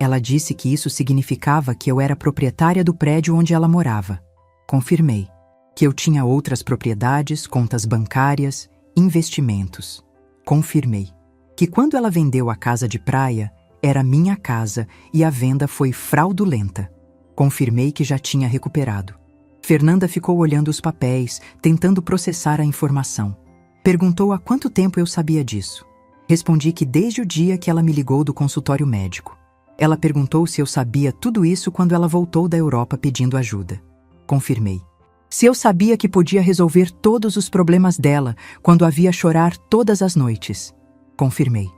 Ela disse que isso significava que eu era proprietária do prédio onde ela morava. Confirmei. Que eu tinha outras propriedades, contas bancárias, investimentos. Confirmei. Que quando ela vendeu a casa de praia, era minha casa e a venda foi fraudulenta. Confirmei que já tinha recuperado. Fernanda ficou olhando os papéis, tentando processar a informação. Perguntou há quanto tempo eu sabia disso. Respondi que desde o dia que ela me ligou do consultório médico. Ela perguntou se eu sabia tudo isso quando ela voltou da Europa pedindo ajuda. Confirmei. Se eu sabia que podia resolver todos os problemas dela quando a via chorar todas as noites. Confirmei.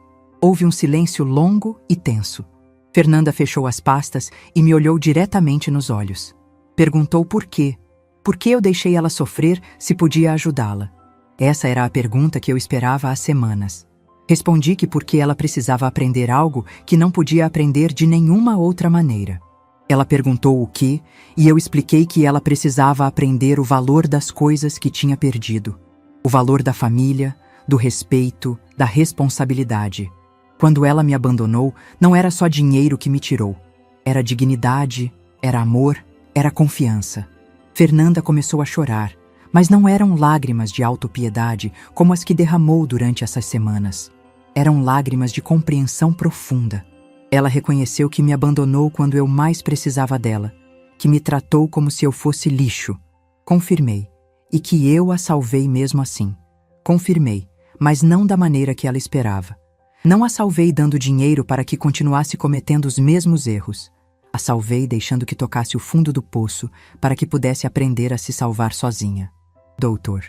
Houve um silêncio longo e tenso. Fernanda fechou as pastas e me olhou diretamente nos olhos. Perguntou por quê. Por que eu deixei ela sofrer se podia ajudá-la? Essa era a pergunta que eu esperava há semanas. Respondi que porque ela precisava aprender algo que não podia aprender de nenhuma outra maneira. Ela perguntou o que, e eu expliquei que ela precisava aprender o valor das coisas que tinha perdido. O valor da família, do respeito, da responsabilidade. Quando ela me abandonou, não era só dinheiro que me tirou. Era dignidade, era amor, era confiança. Fernanda começou a chorar, mas não eram lágrimas de autopiedade como as que derramou durante essas semanas. Eram lágrimas de compreensão profunda. Ela reconheceu que me abandonou quando eu mais precisava dela, que me tratou como se eu fosse lixo. Confirmei, e que eu a salvei mesmo assim. Confirmei, mas não da maneira que ela esperava. Não a salvei dando dinheiro para que continuasse cometendo os mesmos erros. A salvei deixando que tocasse o fundo do poço para que pudesse aprender a se salvar sozinha. Doutor.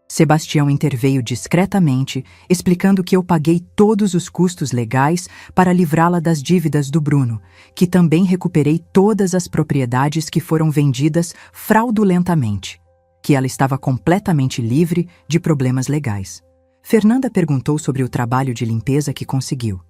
Sebastião interveio discretamente, explicando que eu paguei todos os custos legais para livrá-la das dívidas do Bruno, que também recuperei todas as propriedades que foram vendidas fraudulentamente, que ela estava completamente livre de problemas legais. Fernanda perguntou sobre o trabalho de limpeza que conseguiu.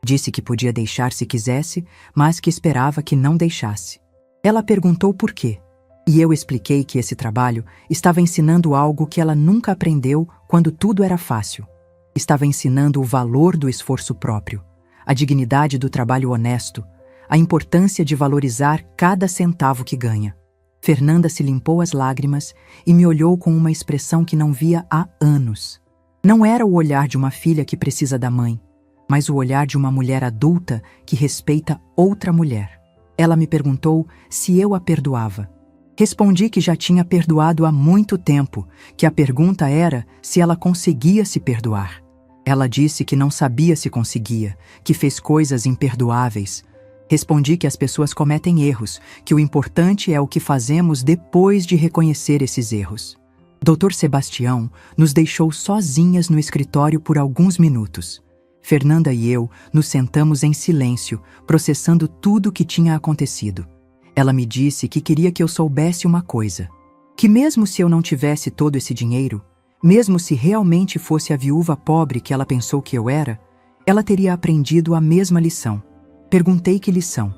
Disse que podia deixar se quisesse, mas que esperava que não deixasse. Ela perguntou por quê. E eu expliquei que esse trabalho estava ensinando algo que ela nunca aprendeu quando tudo era fácil. Estava ensinando o valor do esforço próprio, a dignidade do trabalho honesto, a importância de valorizar cada centavo que ganha. Fernanda se limpou as lágrimas e me olhou com uma expressão que não via há anos. Não era o olhar de uma filha que precisa da mãe, mas o olhar de uma mulher adulta que respeita outra mulher. Ela me perguntou se eu a perdoava. Respondi que já tinha perdoado há muito tempo, que a pergunta era se ela conseguia se perdoar. Ela disse que não sabia se conseguia, que fez coisas imperdoáveis. Respondi que as pessoas cometem erros, que o importante é o que fazemos depois de reconhecer esses erros. Dr. Sebastião nos deixou sozinhas no escritório por alguns minutos. Fernanda e eu nos sentamos em silêncio, processando tudo o que tinha acontecido. Ela me disse que queria que eu soubesse uma coisa, que mesmo se eu não tivesse todo esse dinheiro, mesmo se realmente fosse a viúva pobre que ela pensou que eu era, ela teria aprendido a mesma lição. Perguntei que lição,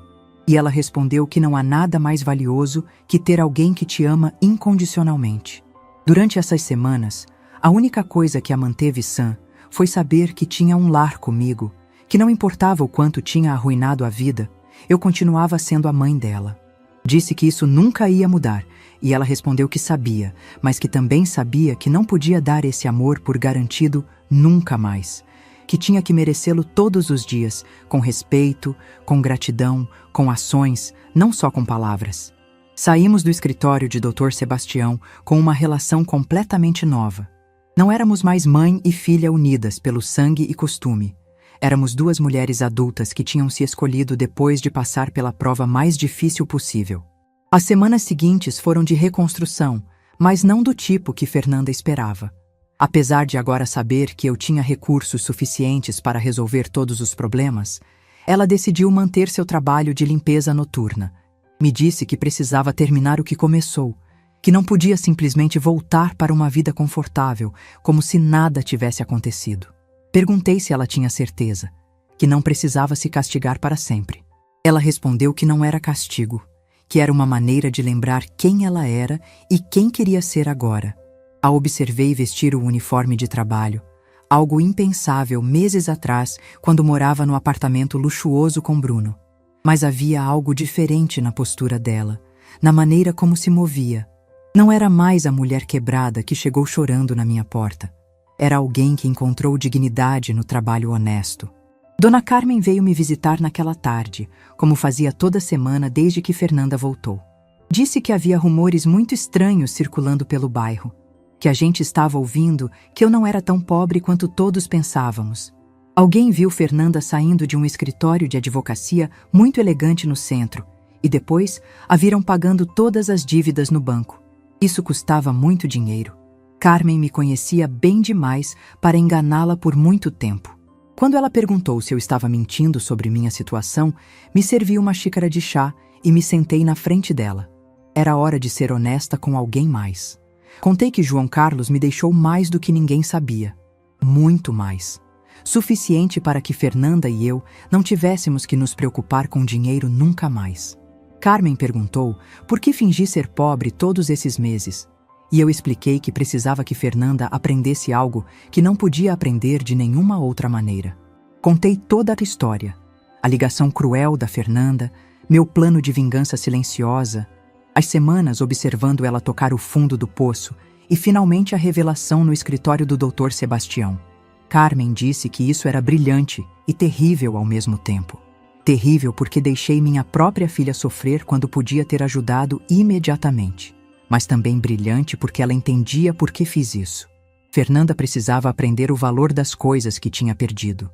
e ela respondeu que não há nada mais valioso que ter alguém que te ama incondicionalmente. Durante essas semanas, a única coisa que a manteve sã foi saber que tinha um lar comigo, que não importava o quanto tinha arruinado a vida, eu continuava sendo a mãe dela. Disse que isso nunca ia mudar, e ela respondeu que sabia, mas que também sabia que não podia dar esse amor por garantido nunca mais, que tinha que merecê-lo todos os dias, com respeito, com gratidão, com ações, não só com palavras. Saímos do escritório de Dr. Sebastião com uma relação completamente nova. Não éramos mais mãe e filha unidas pelo sangue e costume. Éramos duas mulheres adultas que tinham se escolhido depois de passar pela prova mais difícil possível. As semanas seguintes foram de reconstrução, mas não do tipo que Fernanda esperava. Apesar de agora saber que eu tinha recursos suficientes para resolver todos os problemas, ela decidiu manter seu trabalho de limpeza noturna. Me disse que precisava terminar o que começou, que não podia simplesmente voltar para uma vida confortável, como se nada tivesse acontecido. Perguntei se ela tinha certeza, que não precisava se castigar para sempre. Ela respondeu que não era castigo, que era uma maneira de lembrar quem ela era e quem queria ser agora. A observei vestir o uniforme de trabalho, algo impensável meses atrás, quando morava no apartamento luxuoso com Bruno. Mas havia algo diferente na postura dela, na maneira como se movia. Não era mais a mulher quebrada que chegou chorando na minha porta. Era alguém que encontrou dignidade no trabalho honesto. Dona Carmen veio me visitar naquela tarde, como fazia toda semana desde que Fernanda voltou. Disse que havia rumores muito estranhos circulando pelo bairro, que a gente estava ouvindo que eu não era tão pobre quanto todos pensávamos. Alguém viu Fernanda saindo de um escritório de advocacia muito elegante no centro, e depois a viram pagando todas as dívidas no banco. Isso custava muito dinheiro. Carmen me conhecia bem demais para enganá-la por muito tempo. Quando ela perguntou se eu estava mentindo sobre minha situação, me servi uma xícara de chá e me sentei na frente dela. Era hora de ser honesta com alguém mais. Contei que João Carlos me deixou mais do que ninguém sabia. Muito mais. Suficiente para que Fernanda e eu não tivéssemos que nos preocupar com dinheiro nunca mais. Carmen perguntou por que fingi ser pobre todos esses meses. E eu expliquei que precisava que Fernanda aprendesse algo que não podia aprender de nenhuma outra maneira. Contei toda a história, a ligação cruel da Fernanda, meu plano de vingança silenciosa, as semanas observando ela tocar o fundo do poço e finalmente a revelação no escritório do Dr. Sebastião. Carmen disse que isso era brilhante e terrível ao mesmo tempo. Terrível porque deixei minha própria filha sofrer quando podia ter ajudado imediatamente. Mas também brilhante porque ela entendia por que fiz isso. Fernanda precisava aprender o valor das coisas que tinha perdido.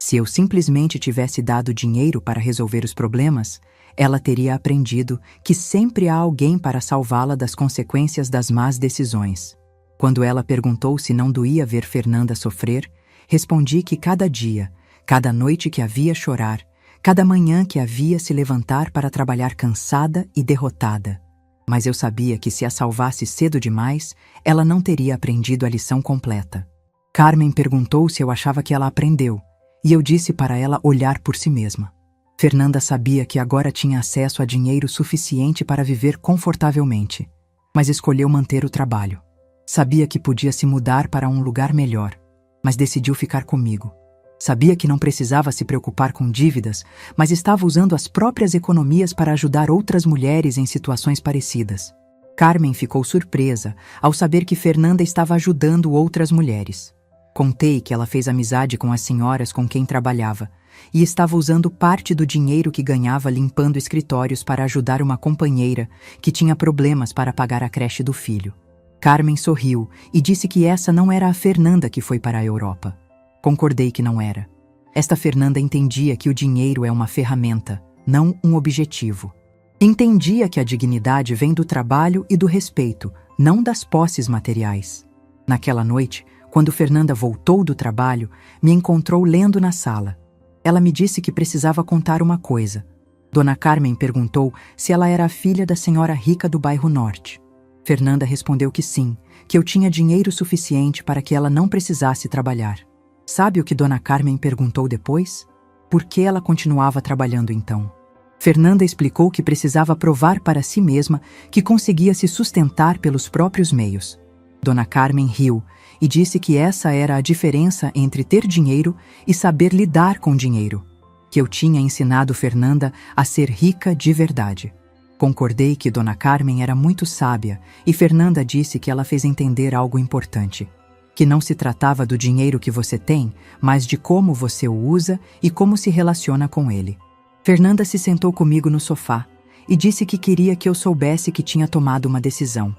Se eu simplesmente tivesse dado dinheiro para resolver os problemas, ela teria aprendido que sempre há alguém para salvá-la das consequências das más decisões. Quando ela perguntou se não doía ver Fernanda sofrer, respondi que cada dia, cada noite que a via chorar, cada manhã que a via se levantar para trabalhar cansada e derrotada. Mas eu sabia que se a salvasse cedo demais, ela não teria aprendido a lição completa. Carmen perguntou se eu achava que ela aprendeu, e eu disse para ela olhar por si mesma. Fernanda sabia que agora tinha acesso a dinheiro suficiente para viver confortavelmente, mas escolheu manter o trabalho. Sabia que podia se mudar para um lugar melhor, mas decidiu ficar comigo. Sabia que não precisava se preocupar com dívidas, mas estava usando as próprias economias para ajudar outras mulheres em situações parecidas. Carmen ficou surpresa ao saber que Fernanda estava ajudando outras mulheres. Contei que ela fez amizade com as senhoras com quem trabalhava e estava usando parte do dinheiro que ganhava limpando escritórios para ajudar uma companheira que tinha problemas para pagar a creche do filho. Carmen sorriu e disse que essa não era a Fernanda que foi para a Europa. Concordei que não era. Esta Fernanda entendia que o dinheiro é uma ferramenta, não um objetivo. Entendia que a dignidade vem do trabalho e do respeito, não das posses materiais. Naquela noite, quando Fernanda voltou do trabalho, me encontrou lendo na sala. Ela me disse que precisava contar uma coisa. Dona Carmen perguntou se ela era a filha da senhora rica do bairro Norte. Fernanda respondeu que sim, que eu tinha dinheiro suficiente para que ela não precisasse trabalhar. Sabe o que Dona Carmen perguntou depois? Por que ela continuava trabalhando então? Fernanda explicou que precisava provar para si mesma que conseguia se sustentar pelos próprios meios. Dona Carmen riu e disse que essa era a diferença entre ter dinheiro e saber lidar com dinheiro, que eu tinha ensinado Fernanda a ser rica de verdade. Concordei que Dona Carmen era muito sábia e Fernanda disse que ela fez entender algo importante. Que não se tratava do dinheiro que você tem, mas de como você o usa e como se relaciona com ele. Fernanda se sentou comigo no sofá e disse que queria que eu soubesse que tinha tomado uma decisão.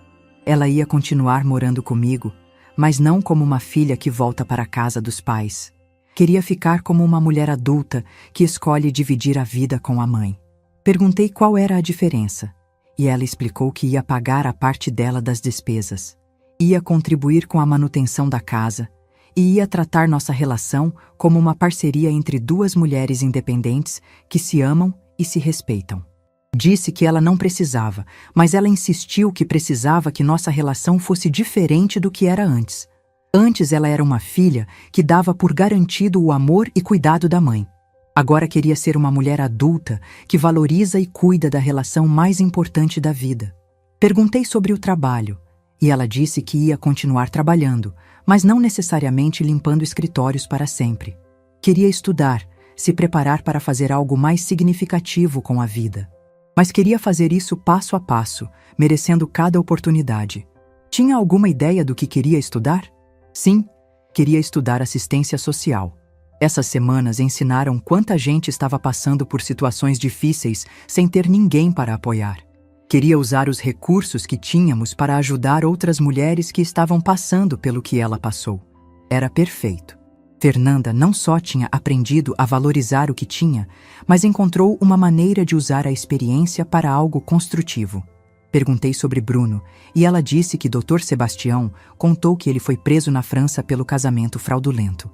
Ela ia continuar morando comigo, mas não como uma filha que volta para a casa dos pais. Queria ficar como uma mulher adulta que escolhe dividir a vida com a mãe. Perguntei qual era a diferença, e ela explicou que ia pagar a parte dela das despesas. Ia contribuir com a manutenção da casa e ia tratar nossa relação como uma parceria entre duas mulheres independentes que se amam e se respeitam. Disse que ela não precisava, mas ela insistiu que precisava que nossa relação fosse diferente do que era antes. Antes ela era uma filha que dava por garantido o amor e cuidado da mãe. Agora queria ser uma mulher adulta que valoriza e cuida da relação mais importante da vida. Perguntei sobre o trabalho. E ela disse que ia continuar trabalhando, mas não necessariamente limpando escritórios para sempre. Queria estudar, se preparar para fazer algo mais significativo com a vida. Mas queria fazer isso passo a passo, merecendo cada oportunidade. Tinha alguma ideia do que queria estudar? Sim, queria estudar assistência social. Essas semanas ensinaram quanta gente estava passando por situações difíceis sem ter ninguém para apoiar. Queria usar os recursos que tínhamos para ajudar outras mulheres que estavam passando pelo que ela passou. Era perfeito. Fernanda não só tinha aprendido a valorizar o que tinha, mas encontrou uma maneira de usar a experiência para algo construtivo. Perguntei sobre Bruno, e ela disse que Dr. Sebastião contou que ele foi preso na França pelo casamento fraudulento.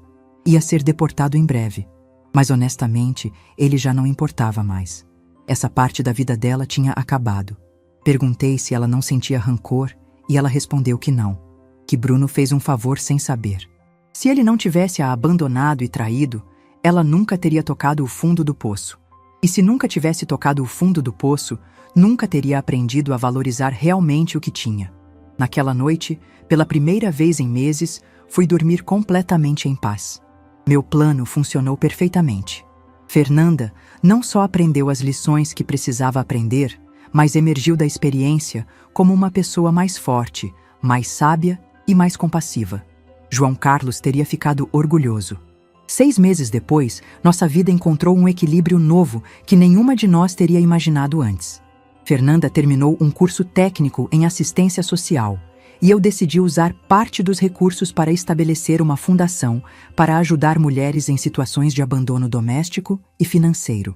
Ia ser deportado em breve, mas honestamente, ele já não importava mais. Essa parte da vida dela tinha acabado. Perguntei se ela não sentia rancor e ela respondeu que não, que Bruno fez um favor sem saber. Se ele não tivesse a abandonado e traído, ela nunca teria tocado o fundo do poço. E se nunca tivesse tocado o fundo do poço, nunca teria aprendido a valorizar realmente o que tinha. Naquela noite, pela primeira vez em meses, fui dormir completamente em paz. Meu plano funcionou perfeitamente. Fernanda não só aprendeu as lições que precisava aprender, mas emergiu da experiência como uma pessoa mais forte, mais sábia e mais compassiva. João Carlos teria ficado orgulhoso. 6 meses depois, nossa vida encontrou um equilíbrio novo que nenhuma de nós teria imaginado antes. Fernanda terminou um curso técnico em assistência social e eu decidi usar parte dos recursos para estabelecer uma fundação para ajudar mulheres em situações de abandono doméstico e financeiro.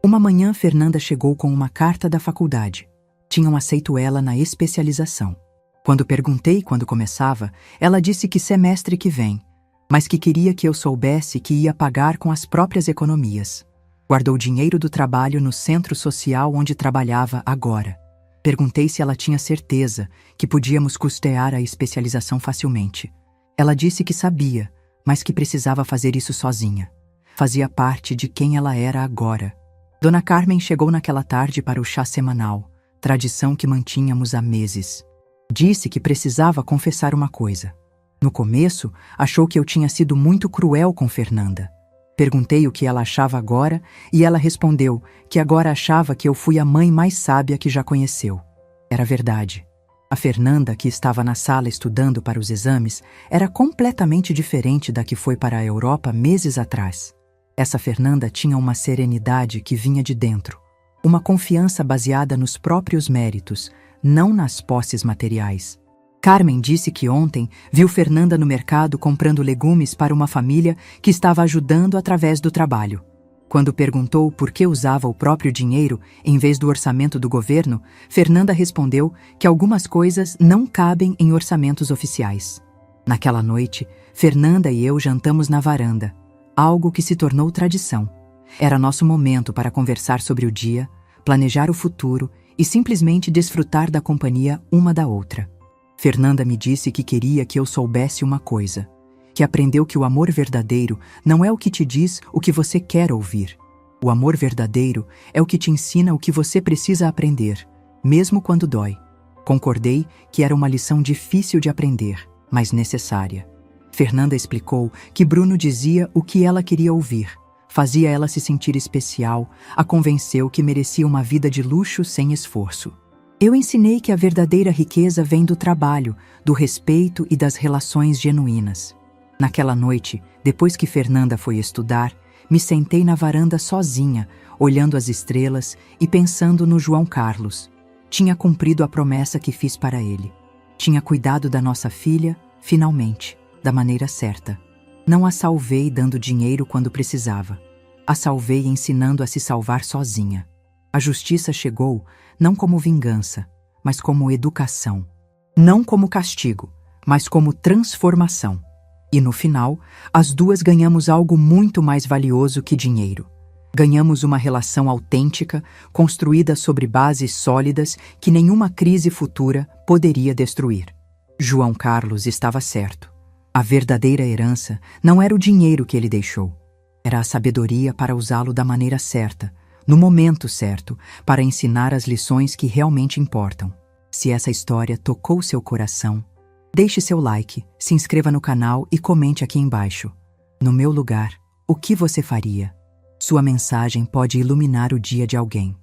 Uma manhã, Fernanda chegou com uma carta da faculdade. Tinham aceito ela na especialização. Quando perguntei quando começava, ela disse que semestre que vem, mas que queria que eu soubesse que ia pagar com as próprias economias. Guardou dinheiro do trabalho no centro social onde trabalhava agora. Perguntei se ela tinha certeza que podíamos custear a especialização facilmente. Ela disse que sabia, mas que precisava fazer isso sozinha. Fazia parte de quem ela era agora. Dona Carmen chegou naquela tarde para o chá semanal, tradição que mantínhamos há meses. Disse que precisava confessar uma coisa. No começo, achou que eu tinha sido muito cruel com Fernanda. Perguntei o que ela achava agora e ela respondeu que agora achava que eu fui a mãe mais sábia que já conheceu. Era verdade. A Fernanda, que estava na sala estudando para os exames, era completamente diferente da que foi para a Europa meses atrás. Essa Fernanda tinha uma serenidade que vinha de dentro, uma confiança baseada nos próprios méritos, não nas posses materiais. Carmen disse que ontem viu Fernanda no mercado comprando legumes para uma família que estava ajudando através do trabalho. Quando perguntou por que usava o próprio dinheiro em vez do orçamento do governo, Fernanda respondeu que algumas coisas não cabem em orçamentos oficiais. Naquela noite, Fernanda e eu jantamos na varanda, algo que se tornou tradição. Era nosso momento para conversar sobre o dia, planejar o futuro e simplesmente desfrutar da companhia uma da outra. Fernanda me disse que queria que eu soubesse uma coisa, que aprendeu que o amor verdadeiro não é o que te diz o que você quer ouvir. O amor verdadeiro é o que te ensina o que você precisa aprender, mesmo quando dói. Concordei que era uma lição difícil de aprender, mas necessária. Fernanda explicou que Bruno dizia o que ela queria ouvir, fazia ela se sentir especial, a convenceu que merecia uma vida de luxo sem esforço. Eu ensinei que a verdadeira riqueza vem do trabalho, do respeito e das relações genuínas. Naquela noite, depois que Fernanda foi estudar, me sentei na varanda sozinha, olhando as estrelas e pensando no João Carlos. Tinha cumprido a promessa que fiz para ele. Tinha cuidado da nossa filha, finalmente, da maneira certa. Não a salvei dando dinheiro quando precisava. A salvei ensinando a se salvar sozinha. A justiça chegou não como vingança, mas como educação. Não como castigo, mas como transformação. E no final, as duas ganhamos algo muito mais valioso que dinheiro. Ganhamos uma relação autêntica, construída sobre bases sólidas que nenhuma crise futura poderia destruir. João Carlos estava certo. A verdadeira herança não era o dinheiro que ele deixou. Era a sabedoria para usá-lo da maneira certa, no momento certo, para ensinar as lições que realmente importam. Se essa história tocou seu coração, deixe seu like, se inscreva no canal e comente aqui embaixo. No meu lugar, o que você faria? Sua mensagem pode iluminar o dia de alguém.